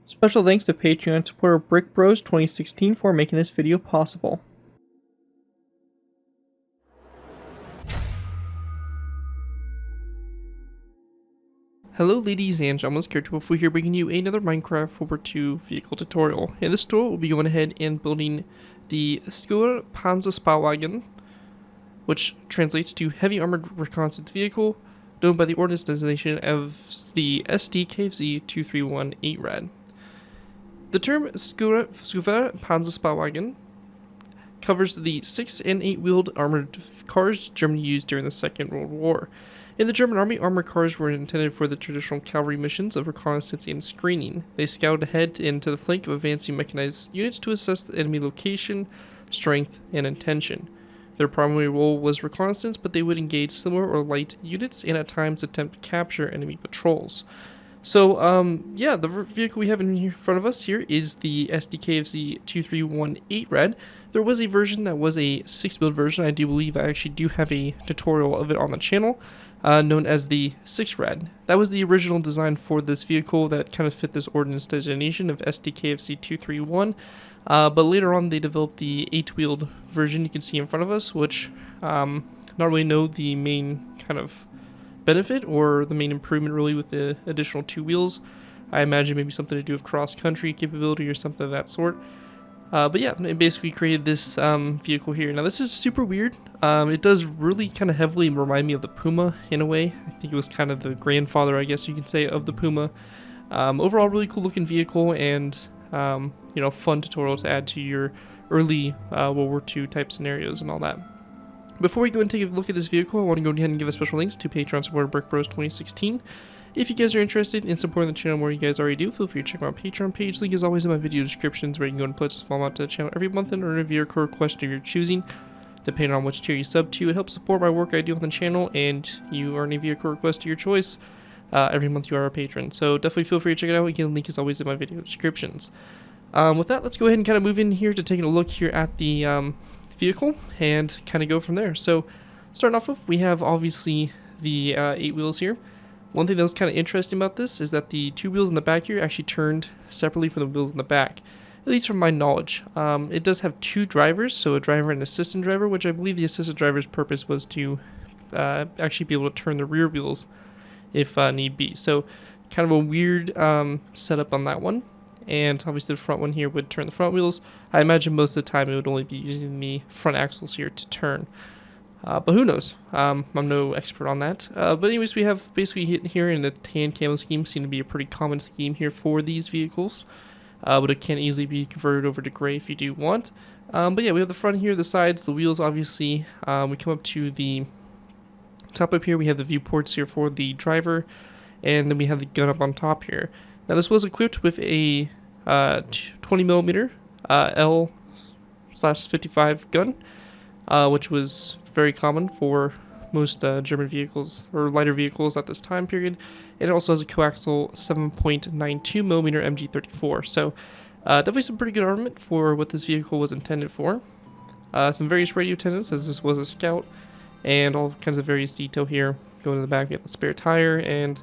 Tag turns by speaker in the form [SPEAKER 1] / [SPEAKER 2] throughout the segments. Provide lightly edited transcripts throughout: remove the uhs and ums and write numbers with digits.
[SPEAKER 1] Special thanks to Patreon supporter BrickBros 2016 for making this video possible.
[SPEAKER 2] Hello ladies and gentlemen, ZPro here bringing you another Minecraft World War II vehicle tutorial. In this tutorial, we'll be going ahead and building the Skur Panzerspauwagen, which translates to Heavy Armored Reconnaissance Vehicle, known by the ordnance designation of the Sd.Kfz 2318 rad. The term Skur Panzerspauwagen covers the 6- and 8-wheeled armored cars Germany used during the Second World War. In the German army, armored cars were intended for the traditional cavalry missions of reconnaissance and screening. They scouted ahead into the flank of advancing mechanized units to assess the enemy location, strength, and intention. Their primary role was reconnaissance, but they would engage similar or light units and at times attempt to capture enemy patrols. So, the vehicle we have in front of us here is the Sd.Kfz 2318 rad. There was a version that was a 6-wheeled version. I do believe I actually do have a tutorial of it on the channel, known as the 6 rad. That was the original design for this vehicle that kind of fit this ordnance designation of Sd.Kfz 231. But later on they developed the 8-wheeled version you can see in front of us, which not really know the main kind of benefit or the main improvement really with the additional 2 wheels. I imagine maybe something to do with cross-country capability or something of that sort. But yeah, it basically created this vehicle here. Now this is super weird. It does really kind of heavily remind me of the Puma in a way. I think it was kind of the grandfather, I guess you can say, of the Puma. Overall, really cool looking vehicle and fun tutorial to add to your early World War II type scenarios and all that. Before we go and take a look at this vehicle, I want to go ahead and give a special thanks to Patreon supporter BrickBros 2016. If you guys are interested in supporting the channel more you guys already do, feel free to check my Patreon page. Link is always in my video descriptions, where you can go and pledge a small amount to the channel every month and earn a vehicle request of your choosing. Depending on which tier you sub to, it helps support my work I do on the channel, and you earn a vehicle request of your choice every month you are a patron. So definitely feel free to check it out. Again, link is always in my video descriptions. With that, let's go ahead and kind of move in here to taking a look here at the vehicle and kind of go from there. So starting off with, we have obviously the 8 wheels here. One thing that was kind of interesting about this is that the 2 wheels in the back here actually turned separately from the wheels in the back, at least from my knowledge. It does have 2 drivers, so a driver and assistant driver, which I believe the assistant driver's purpose was to actually be able to turn the rear wheels if need be. So kind of a weird setup on that one. And obviously the front one here would turn the front wheels. I imagine most of the time it would only be using the front axles here to turn. But who knows? I'm no expert on that. But anyways, we have basically here in the tan camo scheme, seem to be a pretty common scheme here for these vehicles. But it can easily be converted over to gray if you do want. But yeah, we have the front here, the sides, the wheels obviously. We come up to the top up here, we have the viewports here for the driver. And then we have the gun up on top here. Now this was equipped with a 20mm L/55 gun, which was very common for most German vehicles or lighter vehicles at this time period. And it also has a coaxial 7.92mm MG34. So definitely some pretty good armament for what this vehicle was intended for. Some various radio antennas, as this was a scout, and all kinds of various detail here. Going to the back, we have the spare tire and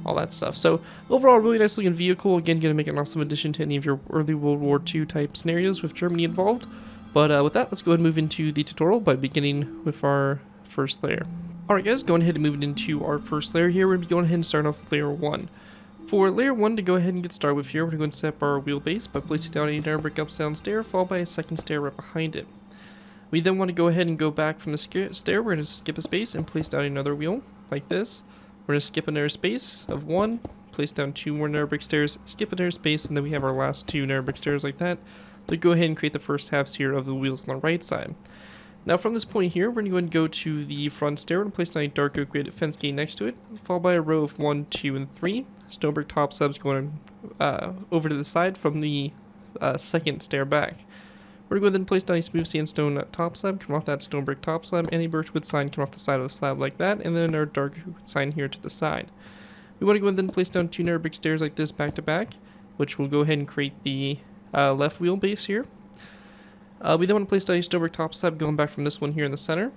[SPEAKER 2] all that stuff. So overall, really nice looking vehicle. Again, going to make an awesome addition to any of your early World War II type scenarios with Germany involved. But with that, let's go ahead and move into the tutorial by beginning with our first layer. Alright guys, going ahead and moving into our first layer here. We're going to be going ahead and starting off with layer 1. For layer 1 to go ahead and get started with here, we're going to set up our wheelbase by placing down a narrow brick upside stair, followed by a second stair right behind it. We then want to go ahead and go back from the stair. We're going to skip a space and place down another wheel like this. We're going to skip a narrow space of 1, place down 2 more narrow brick stairs, skip a narrow space, and then we have our last 2 narrow brick stairs like that. To go ahead and create the first halves here of the wheels on the right side. Now from this point here, we're going to go to the front stair. We're going to place down a dark oak grid fence gate next to it, followed by a row of 1, 2, and 3 stone brick top slabs going over to the side from the second stair back. We're going to go ahead and place down a smooth sandstone top slab, come off that stone brick top slab, and a birchwood sign come off the side of the slab like that, and then our dark oak sign here to the side. We want to go ahead and place down 2 narrow brick stairs like this back to back, which will go ahead and create the left wheelbase here. We then want to place down a stone brick top slab going back from this one here in the center.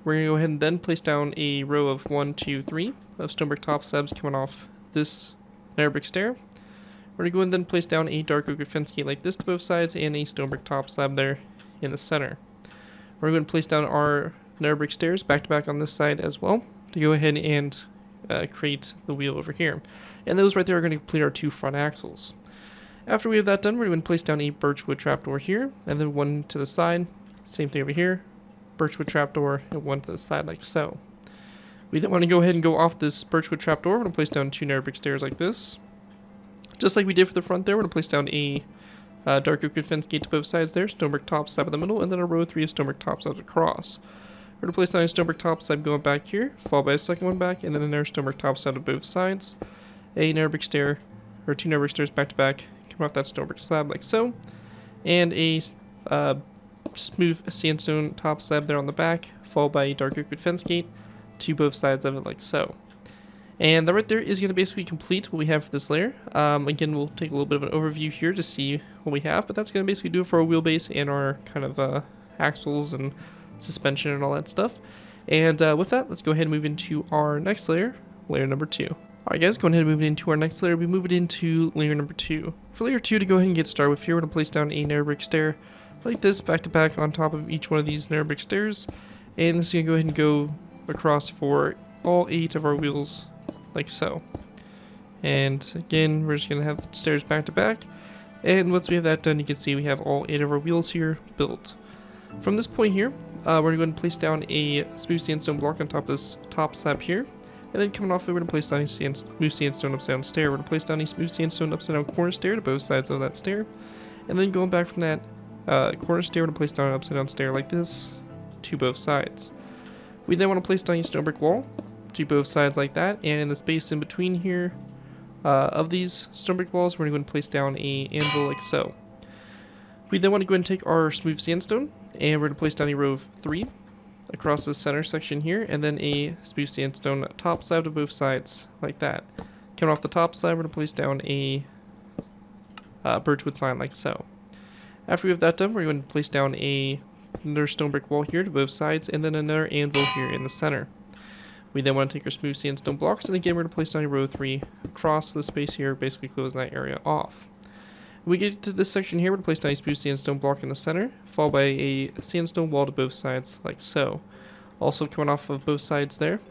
[SPEAKER 2] We're going to go ahead and then place down a row of 1, 2, 3 of stone brick top slabs coming off this narrow brick stair. We're going to go and then place down a dark oak fence gate like this to both sides and a stone brick top slab there in the center. We're going to place down our nether brick stairs back to back on this side as well to go ahead and create the wheel over here. And those right there are going to complete our 2 front axles. After we have that done, we're going to place down a birchwood trapdoor here, and then one to the side. Same thing over here, birchwood trapdoor, and one to the side like so. We then want to go ahead and go off this birchwood trapdoor. We're going to place down 2 nether brick stairs like this. Just like we did for the front there, we're going to place down a dark oak fence gate to both sides there, stone brick top slab in the middle, and then a row of 3 of stone brick top slabs across. We're going to place down a stone brick top slab going back here, followed by a second one back, and then another stone brick top slab to both sides. A nether brick stair, or 2 nether brick stairs back to back, come off that stone brick slab like so. And a smooth sandstone top slab there on the back, followed by a dark oak fence gate to both sides of it like so. And that right there is going to basically complete what we have for this layer. Again, we'll take a little bit of an overview here to see what we have, but that's going to basically do it for our wheelbase and our kind of axles and suspension and all that stuff. And with that, let's go ahead and move into our next layer, layer number 2. Alright guys, going ahead and move it into our next layer, we move it into layer number 2. For layer 2, to go ahead and get started with here, we're going to place down a nether brick stair like this, back to back on top of each one of these nether brick stairs. And this is going to go ahead and go across for all 8 of our wheels like so. And again, we're just going to have the stairs back to back. And once we have that done, you can see we have all 8 of our wheels here built. From this point here, we're going to place down a smooth sandstone block on top of this top slab here. And then coming off of it, we're going to place down a smooth sandstone upside down stair. We're going to place down a smooth sandstone upside down corner stair to both sides of that stair. And then going back from that corner stair, we're going to place down an upside down stair like this to both sides. We then want to place down a stone brick wall to both sides like that. And in the space in between here of these stone brick walls, we're going to place down a anvil like so. We then want to go ahead and take our smooth sandstone, and we're going to place down a row of 3 across the center section here, and then a smooth sandstone top slab to both sides like that. Coming off the top slab, we're going to place down a birchwood sign like so. After we have that done, we're going to place down another stone brick wall here to both sides, and then another anvil here in the center. We then want to take our smooth sandstone blocks, and again we're going to place down a row of 3 across the space here, basically closing that area off. When we get to this section here, we're going to place down a smooth sandstone block in the center, followed by a sandstone wall to both sides like so. Also coming off of both sides there,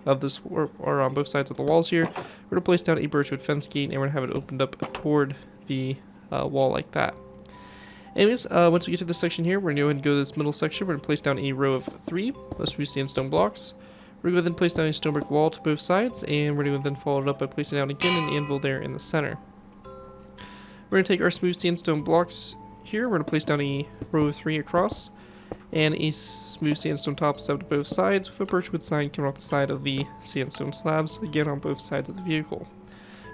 [SPEAKER 2] of this, or on both sides of the walls here, we're going to place down a birchwood fence gate, and we're going to have it opened up toward the wall like that. Anyways, once we get to this section here, we're going to go ahead and go to this middle section. We're going to place down a row of 3 of smooth sandstone blocks. We're going to then place down a stone brick wall to both sides, and we're going to then follow it up by placing down again an anvil there in the center. We're going to take our smooth sandstone blocks here. We're going to place down a row of 3 across, and a smooth sandstone top slab to both sides with a birchwood sign coming off the side of the sandstone slabs, again on both sides of the vehicle.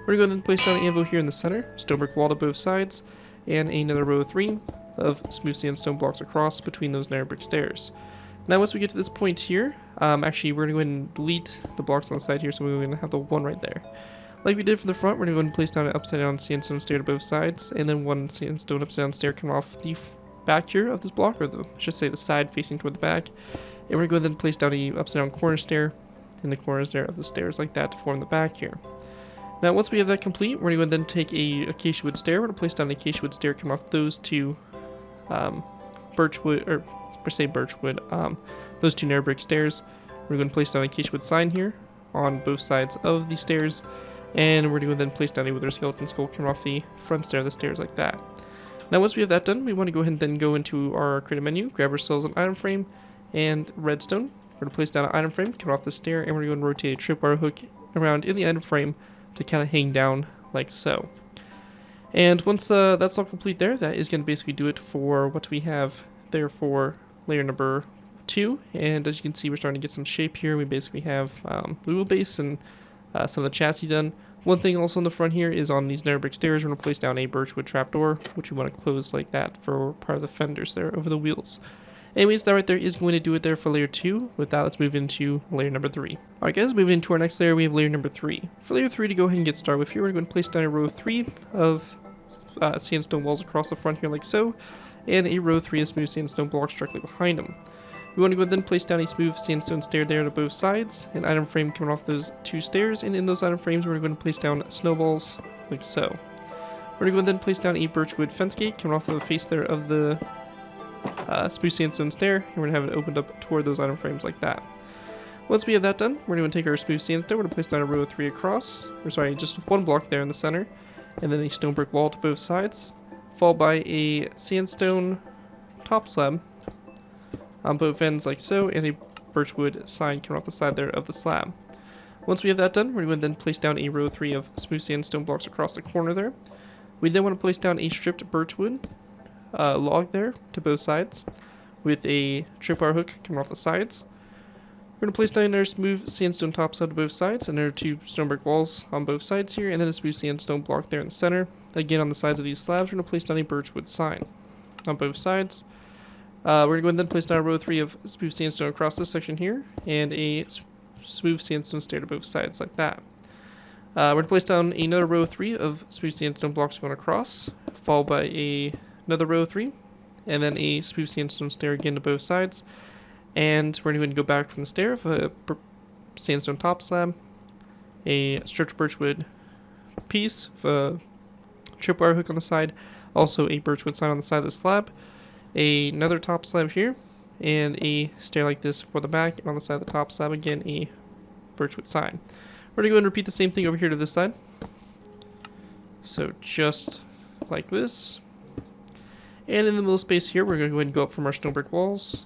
[SPEAKER 2] We're going to go and place down an anvil here in the center, stone brick wall to both sides, and another row of 3 of smooth sandstone blocks across between those nether brick stairs. Now once we get to this point here, actually we're going to go ahead and delete the blocks on the side here, so we're going to have the 1 right there. Like we did for the front, we're going to go ahead and place down an upside down sandstone stair to both sides, and then 1 sandstone upside down stair coming off the back here of this block, or I should say the side facing toward the back. And we're going to go ahead and place down a upside down corner stair in the corners there of the stairs like that to form the back here. Now once we have that complete, we're going to then take a acacia wood stair. We're going to place down an acacia wood stair coming off those 2 birchwood, or per se birchwood, those 2 nether brick stairs. We're going to place down an acacia wood sign here on both sides of the stairs, and we're going to then place down a wither skeleton skull coming off the front stair of the stairs like that. Now once we have that done, we want to go ahead and then go into our creative menu, grab ourselves an item frame and redstone. We're going to place down an item frame coming off the stair, and we're going to rotate a tripwire hook around in the item frame to kind of hang down like so. And once that's all complete there, that is going to basically do it for what we have there for layer number 2. And as you can see, we're starting to get some shape here. We basically have the wheelbase and some of the chassis done. One thing also in the front here is on these nether brick stairs, we're going to place down a birchwood trapdoor, which we want to close like that for part of the fenders there over the wheels. Anyways, that right there is going to do it there for layer 2. With that, let's move into layer number 3. Alright guys, moving into our next layer, we have layer number 3. For layer 3, to go ahead and get started with here, we're going to place down a row of 3 of sandstone walls across the front here like so, and a row of 3 of smooth sandstone blocks directly behind them. We want to go ahead and then place down a smooth sandstone stair there to both sides, an item frame coming off those 2 stairs, and in those item frames we're going to place down snowballs like so. We're going to go and then place down a birchwood fence gate coming off of the face there of the spruce sandstone stair, and we're going to have it opened up toward those item frames like that. Once we have that done, we're going to take our spruce sandstone, we're going to place down a row of 3 across, or sorry, just one block there in the center, and then a stone brick wall to both sides, followed by a sandstone top slab on both ends like so, and a birchwood sign coming off the side there of the slab. Once we have that done, we're going to then place down a row 3 of smooth sandstone blocks across the corner there. We then want to place down a stripped birchwood log there to both sides with a tripwire hook coming off the sides. We're going to place down our smooth sandstone top slab to both sides, and there are 2 stone brick walls on both sides here, and then a smooth sandstone block there in the center. Again, on the sides of these slabs, we're going to place down a birchwood sign on both sides. We're going to go and then place down a row 3 of smooth sandstone across this section here, and a smooth sandstone stair to both sides like that. We're going to place down another row 3 of smooth sandstone blocks going across, followed by another row 3, and then a smooth sandstone stair again to both sides. And we're going to go back from the stair of a sandstone top slab, a stripped birchwood piece, a tripwire hook on the side, also a birchwood sign on the side of the slab, another top slab here, and a stair like this for the back, and on the side of the top slab again a birchwood sign. We're going to go and repeat the same thing over here to this side. So just like this. And in the middle space here, we're going to go ahead and go up from our stone brick walls.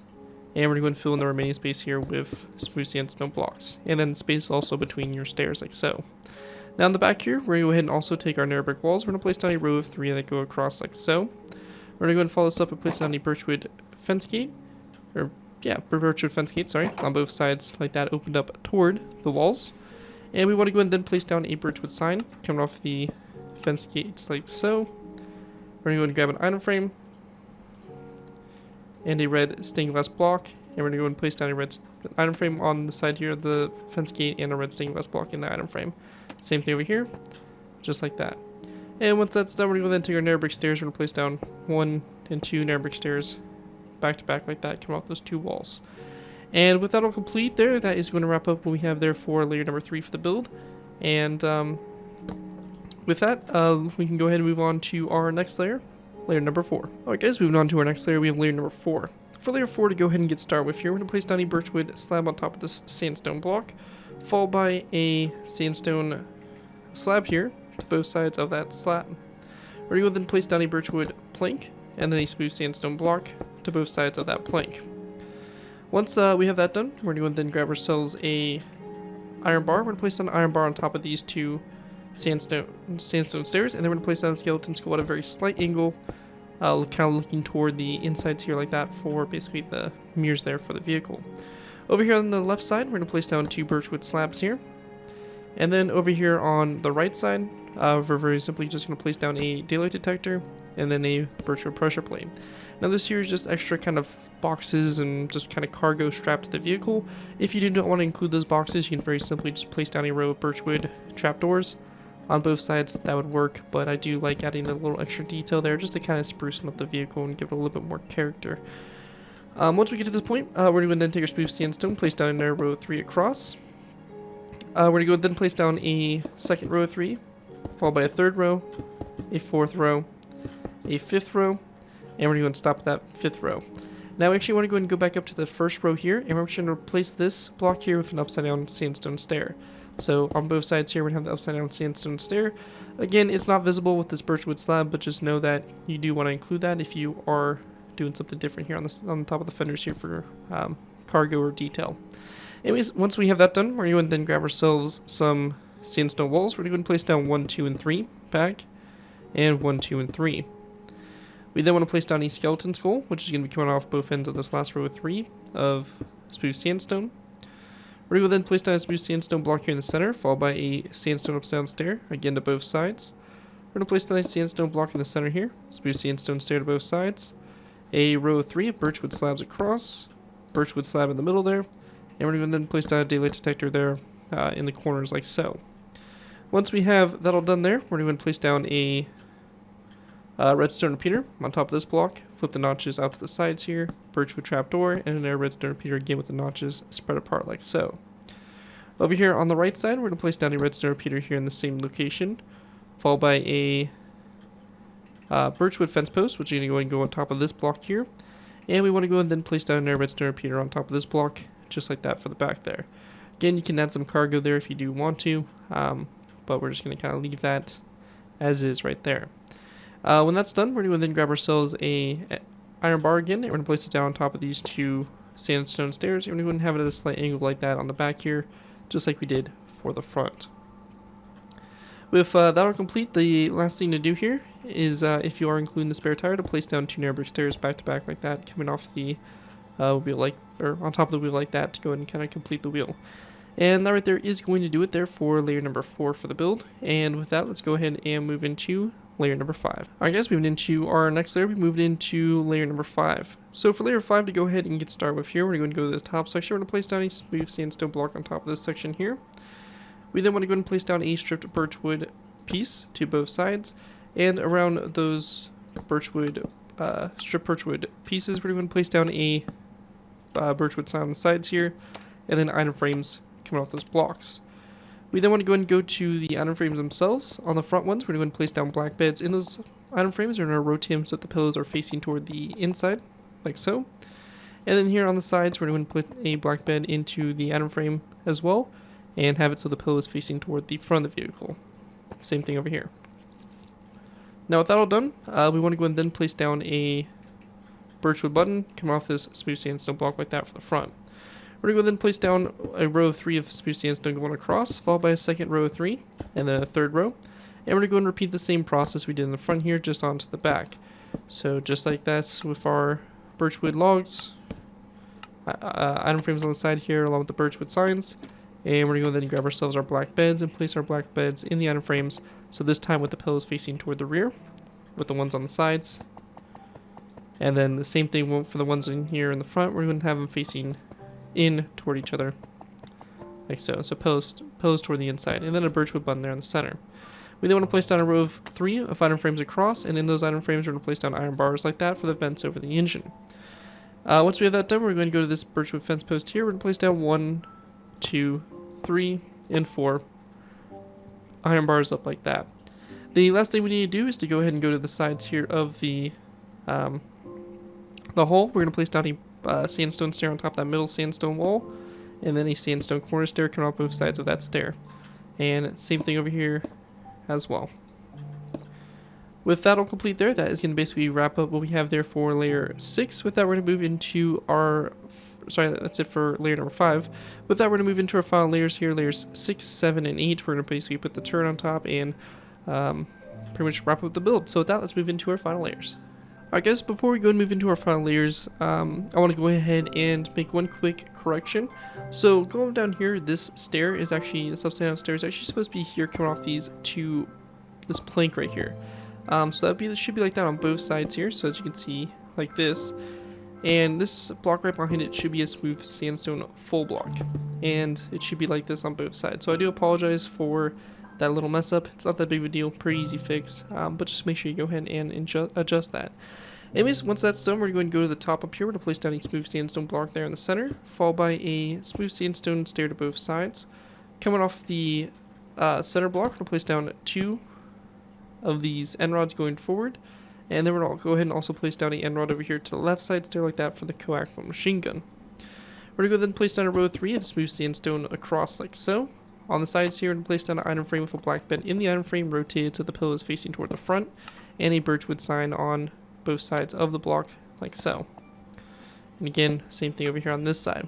[SPEAKER 2] And we're going to fill in the remaining space here with smooth sandstone blocks. And then space also between your stairs like so. Now in the back here, we're going to go ahead and also take our narrow brick walls. We're going to place down a row of 3 that go across like so. We're going to go and follow this up and place down a birchwood fence gate. Or, yeah, birchwood fence gate, sorry. On both sides like that, opened up toward the walls. And we want to go ahead and then place down a birchwood sign coming off the fence gates like so. We're going to go and grab an item frame and a red stained glass block, and we're going to go and place down a red item frame on the side here of the fence gate and a red stained glass block in the item frame. Same thing over here, just like that. And once that's done, we're going to then take our narrow brick stairs. We're going to place down 1 and 2 narrow brick stairs back to back like that, coming off those 2 walls. And with that all complete there, that is going to wrap up what we have there for layer number 3 for the build. And with that, we can go ahead and move on to our next layer. Layer number 4. Alright guys, moving on to our next layer, we have layer number 4. For layer 4, to go ahead and get started with here, we're going to place down a birchwood slab on top of this sandstone block, followed by a sandstone slab here to both sides of that slab. We're going to then place down a birchwood plank, and then a smooth sandstone block to both sides of that plank. Once we have that done, we're going to then grab ourselves a iron bar. We're going to place down an iron bar on top of these 2 sandstone stairs, and then we're going to place down a skeleton skull at a very slight angle, kind of looking toward the insides here like that for basically the mirrors there for the vehicle. Over here on the left side, we're going to place down 2 birchwood slabs here, and then over here on the right side, we're very simply just going to place down a daylight detector and then a birchwood pressure plate. Now this here is just extra kind of boxes and just kind of cargo strapped to the vehicle. If you do not want to include those boxes, you can very simply just place down a row of birchwood trapdoors on both sides. That would work, but I do like adding a little extra detail there just to kind of spruce up the vehicle and give it a little bit more character. Once we get to this point, we're going to then take our smooth sandstone, place down our row 3 across. We're going to go then place down a second row of 3, followed by a 3rd row, a 4th row, a 5th row, and we're going to stop at that 5th row. Now we actually want to go ahead and go back up to the 1st row here, and we're going to replace this block here with an upside down sandstone stair. So on both sides here, we have the upside down sandstone stair. Again, it's not visible with this birchwood slab, but just know that you do want to include that if you are doing something different here on the top of the fenders here for cargo or detail. Anyways, once we have that done, we're going to then grab ourselves some sandstone walls. We're going to place down 1, 2, and 3 back, and 1, 2, and 3. We then want to place down a skeleton skull, which is going to be coming off both ends of this last row of 3 of smooth sandstone. We're going to then place down a smooth sandstone block here in the center, followed by a sandstone upside down stair, again to both sides. We're going to place down a sandstone block in the center here, smooth sandstone stair to both sides, a row of 3 of birchwood slabs across, birchwood slab in the middle there, and we're going to then place down a daylight detector there in the corners like so. Once we have that all done there, we're going to place down a redstone repeater on top of this block, flip the notches out to the sides here, birchwood trapdoor, and another redstone repeater again with the notches spread apart like so. Over here on the right side, we're going to place down a redstone repeater here in the same location, followed by a birchwood fence post, which is going to go ahead and go on top of this block here. And we want to go and then place down a redstone repeater on top of this block, just like that for the back there. Again, you can add some cargo there if you do want to, but we're just going to kind of leave that as is right there. When that's done, we're going to then grab ourselves a iron bar again, and we're going to place it down on top of these 2 sandstone stairs. And we're going to have it at a slight angle like that on the back here, just like we did for the front. With that all complete, the last thing to do here is, if you are including the spare tire, to place down 2 narrow brick stairs back to back like that, coming off the wheel or on top of the wheel like that, to go ahead and kind of complete the wheel. And that right there is going to do it there for layer number 4 for the build. And with that, let's go ahead and move into layer number 5. Alright guys, moving into our next layer, we moved into layer number 5. So for layer 5, to go ahead and get started with here, we're going to go to the top section. We're going to place down a smooth sandstone block on top of this section here. We then want to go ahead and place down a stripped birchwood piece to both sides. And around those stripped birchwood pieces, we're going to place down a birchwood sign on the sides here, and then item frames coming off those blocks. We then want to go ahead and go to the item frames themselves. On the front ones, we're going to place down black beds in those item frames. We're going to rotate them so that the pillows are facing toward the inside, like so. And then here on the sides, we're going to put a black bed into the item frame as well, and have it so the pillow is facing toward the front of the vehicle. Same thing over here. Now with that all done, we want to go and then place down a birchwood button coming off this smooth sandstone block like that for the front. We're going to go then place down a row of 3 of smooth sandstone going across, followed by a second row of 3, and then a third row. And we're going to go and repeat the same process we did in the front here, just onto the back. So just like that with our birchwood logs, item frames on the side here along with the birchwood signs. And we're going to go then grab ourselves our black beds and place our black beds in the item frames. So this time with the pillows facing toward the rear, with the ones on the sides. And then the same thing for the ones in here in the front. We're going to have them facing in toward each other, like so. So pillows toward the inside, and then a birchwood button there in the center. We then want to place down a row of 3 of item frames across, and in those item frames we're going to place down iron bars like that for the vents over the engine. Once we have that done, we're going to go to this birchwood fence post here. We're going to place down 1, 2, 3, and 4 iron bars up like that. The last thing we need to do is to go ahead and go to the sides here of the hole. We're going to place down a sandstone stair on top of that middle sandstone wall, and then a sandstone corner stair coming off both sides of that stair. And same thing over here as well. With that all complete there, that is going to basically wrap up what we have there for layer 6. With that, we're going to move into our... Sorry, that's it for layer number 5. With that, we're going to move into our final layers here, layers 6, 7, and 8. We're going to basically put the turret on top and pretty much wrap up the build. So with that, let's move into our final layers. Alright guys, before we go and move into our final layers, I want to go ahead and make one quick correction. So going down here, this stair is actually, this upside down stair is actually supposed to be here coming off this plank right here. So that should be like that on both sides here, so as you can see, like this. And this block right behind it should be a smooth sandstone full block. And it should be like this on both sides. So I do apologize for that little mess up. It's not that big of a deal, pretty easy fix, but just make sure you go ahead and adjust that. Anyways, once that's done, we're going to go to the top up here. We're going to place down a smooth sandstone block there in the center, followed by a smooth sandstone stair to both sides. Coming off the center block, we're going to place down 2 of these end rods going forward, and then we're going to go ahead and also place down a end rod over here to the left side stair like that for the coaxial machine gun. We're going to go then place down a row of 3 of smooth sandstone across like so. On the sides here, we're going to place down an item frame with a black bed in the item frame rotated so the pillow is facing toward the front, and a birchwood sign on both sides of the block like so. And again, same thing over here on this side.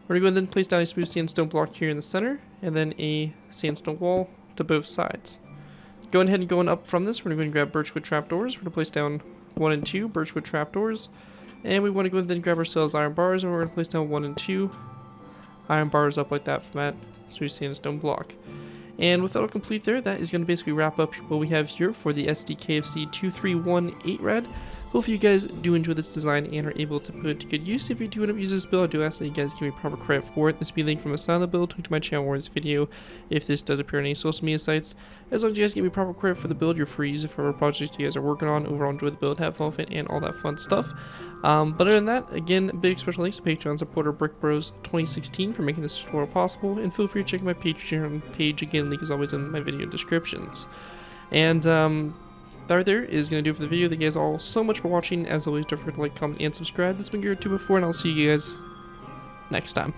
[SPEAKER 2] We're going to go then place down a smooth sandstone block here in the center, and then a sandstone wall to both sides. Going ahead and going up from this, we're going to go and grab birchwood trapdoors. We're going to place down 1 and 2 birchwood trapdoors, and we want to go and then grab ourselves iron bars, and we're going to place down 1 and 2 iron bars up like that from that smooth sandstone block. And with that all complete there, that is going to basically wrap up what we have here for the Sd.Kfz 2318 rad. Hopefully you guys do enjoy this design and are able to put it to good use. If you do end up using this build, I do ask that you guys give me proper credit for it. This will be a link from the side of the build to my channel or this video if this does appear on any social media sites. As long as you guys give me proper credit for the build, you're free to use it for projects you guys are working on. Overall, enjoy the build, have fun with it, and all that fun stuff. But other than that, again, big special thanks to Patreon supporter BrickBros 2016 for making this tutorial possible, and feel free to check my Patreon page again, link is always in my video descriptions. And That right there is going to do it for the video. Thank you guys all so much for watching. As always, don't forget to like, comment, and subscribe. This has been WW2 before, and I'll see you guys next time.